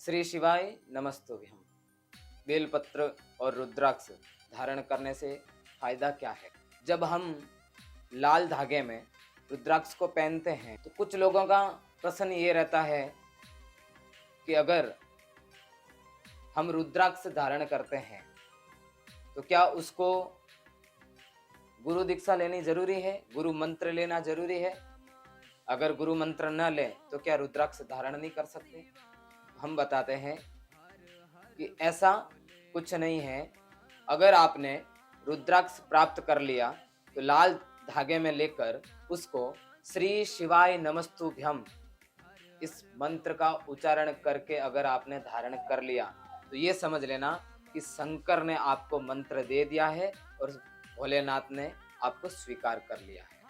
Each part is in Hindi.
श्री शिवाय नमस्तुभ्यम। बेलपत्र और रुद्राक्ष धारण करने से फायदा क्या है? जब हम लाल धागे में रुद्राक्ष को पहनते हैं तो कुछ लोगों का प्रश्न ये रहता है कि अगर हम रुद्राक्ष धारण करते हैं तो क्या उसको गुरु दीक्षा लेनी जरूरी है, गुरु मंत्र लेना जरूरी है? अगर गुरु मंत्र न लें तो क्या रुद्राक्ष धारण नहीं कर सकते? हम बताते हैं कि ऐसा कुछ नहीं है। अगर आपने रुद्राक्ष प्राप्त कर लिया तो लाल धागे में लेकर उसको श्री शिवाय नमस्तुभ्यम इस मंत्र का उच्चारण करके अगर आपने धारण कर लिया तो ये समझ लेना कि शंकर ने आपको मंत्र दे दिया है और भोलेनाथ ने आपको स्वीकार कर लिया है।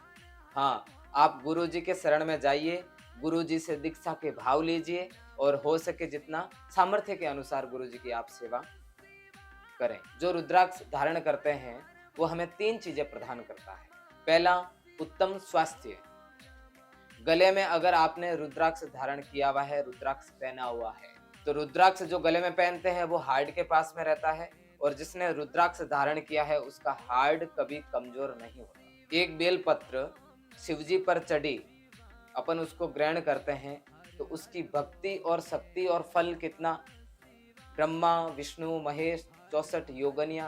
हाँ, आप गुरु जी के शरण में जाइए, गुरु जी से दीक्षा के भाव लीजिए और हो सके जितना सामर्थ्य के अनुसार गुरु जी की आप सेवा करें। जो रुद्राक्ष धारण करते हैं वो हमें 3 चीजें प्रदान करता है। पहला, उत्तम स्वास्थ्य। गले में अगर आपने रुद्राक्ष धारण किया हुआ है, रुद्राक्ष पहना हुआ है, तो रुद्राक्ष जो गले में पहनते हैं वो हार्ट के पास में रहता है और जिसने रुद्राक्ष धारण किया है उसका हार्ट कभी कमजोर नहीं होता। एक बेलपत्र शिवजी पर चढ़ी अपन उसको ग्रहण करते हैं तो उसकी भक्ति और शक्ति और फल कितना, ब्रह्मा विष्णु महेश 64 योगनिया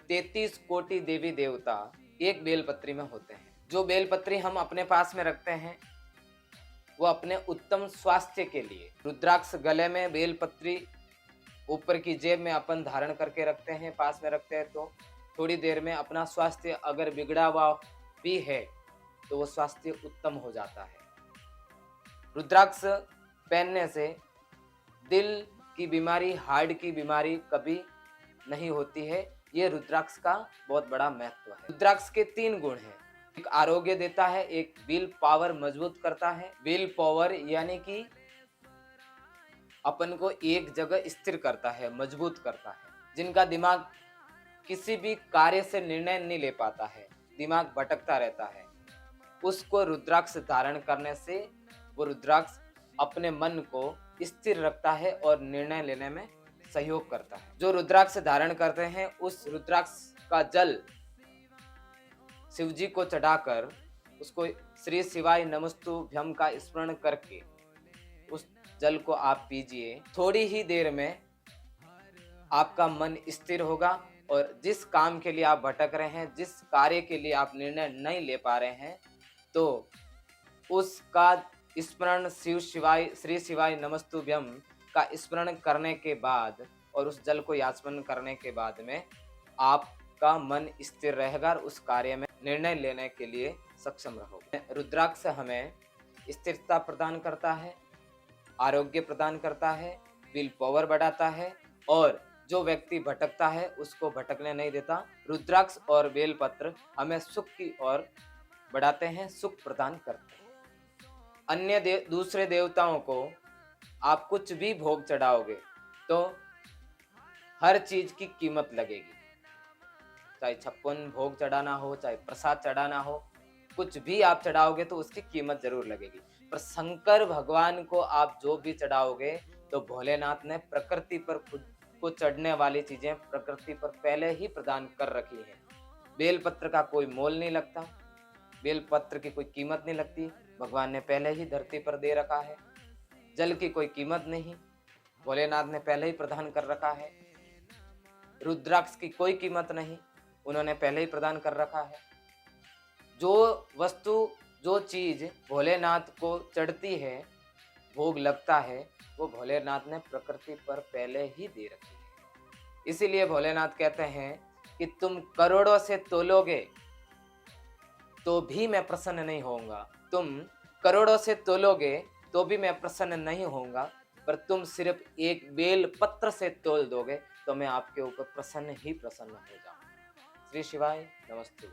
33 कोटि देवी देवता एक बेलपत्री में होते हैं। जो बेलपत्री हम अपने पास में रखते हैं वो अपने उत्तम स्वास्थ्य के लिए, रुद्राक्ष गले में, बेलपत्री ऊपर की जेब में अपन धारण करके रखते हैं, पास में रखते हैं तो थोड़ी देर में अपना स्वास्थ्य अगर बिगड़ा हुआ भी है तो वो स्वास्थ्य उत्तम हो जाता है। रुद्राक्ष पहनने से दिल की बीमारी, हार्ट की बीमारी कभी नहीं होती है। ये रुद्राक्ष का बहुत बड़ा महत्व है। रुद्राक्ष के 3 गुण हैं। एक आरोग्य देता है, एक विल पावर मजबूत करता है। विल पावर यानी कि अपन को एक जगह स्थिर करता है, मजबूत करता है। जिनका दिमाग किसी भी कार्य से निर्णय नहीं ले पाता है, दिमाग भटकता रहता है, उसको रुद्राक्ष धारण करने से वो रुद्राक्ष अपने मन को स्थिर रखता है और निर्णय लेने में सहयोग करता है। जो रुद्राक्ष धारण करते हैं उस रुद्राक्ष का जल शिवजी को चढ़ाकर उसको श्री शिवाय नमस्तुभ्यम का स्मरण करके उस जल को आप पीजिए। थोड़ी ही देर में आपका मन स्थिर होगा और जिस काम के लिए आप भटक रहे हैं, जिस कार्य के लिए आप निर्णय नहीं ले पा रहे हैं, तो उसका स्मरण श्री शिवाय नमस्तुभ्यम का स्मरण करने के बाद और उस जल को याचमन करने के बाद में आपका मन स्थिर रहेगा और उस कार्य में निर्णय लेने के लिए सक्षम रहोगे। रुद्राक्ष हमें स्थिरता प्रदान करता है, आरोग्य प्रदान करता है, विल पावर बढ़ाता है और जो व्यक्ति भटकता है उसको भटकने नहीं देता। रुद्राक्ष और बेलपत्र हमें सुख की ओर बढ़ाते हैं, सुख प्रदान करते हैं। अन्य दूसरे देवताओं को आप कुछ भी भोग चढ़ाओगे तो हर चीज की कीमत लगेगी। चाहे 56 भोग चढ़ाना हो, चाहे प्रसाद चढ़ाना हो, कुछ भी आप चढ़ाओगे तो उसकी कीमत जरूर लगेगी। पर शंकर भगवान को आप जो भी चढ़ाओगे तो भोलेनाथ ने प्रकृति पर खुद को चढ़ने वाली चीजें प्रकृति पर पहले ही प्रदान कर रखी है। बेलपत्र का कोई मोल नहीं लगता, बेलपत्र की कोई कीमत नहीं लगती, भगवान ने पहले ही धरती पर दे रखा है। जल की कोई कीमत नहीं, भोलेनाथ ने पहले ही प्रदान कर रखा है। रुद्राक्ष की कोई कीमत नहीं, उन्होंने पहले ही प्रदान कर रखा है। जो वस्तु, जो चीज भोलेनाथ को चढ़ती है, भोग लगता है, वो भोलेनाथ ने प्रकृति पर पहले ही दे रखी है। इसीलिए भोलेनाथ कहते हैं कि तुम करोड़ों से तोलोगे तो भी मैं प्रसन्न नहीं होऊंगा, तुम करोड़ों से तोलोगे तो भी मैं प्रसन्न नहीं होऊंगा, पर तुम सिर्फ एक बेल पत्र से तोल दोगे तो मैं आपके ऊपर प्रसन्न ही प्रसन्न हो जाऊंगा। श्री शिवाय नमस्ते।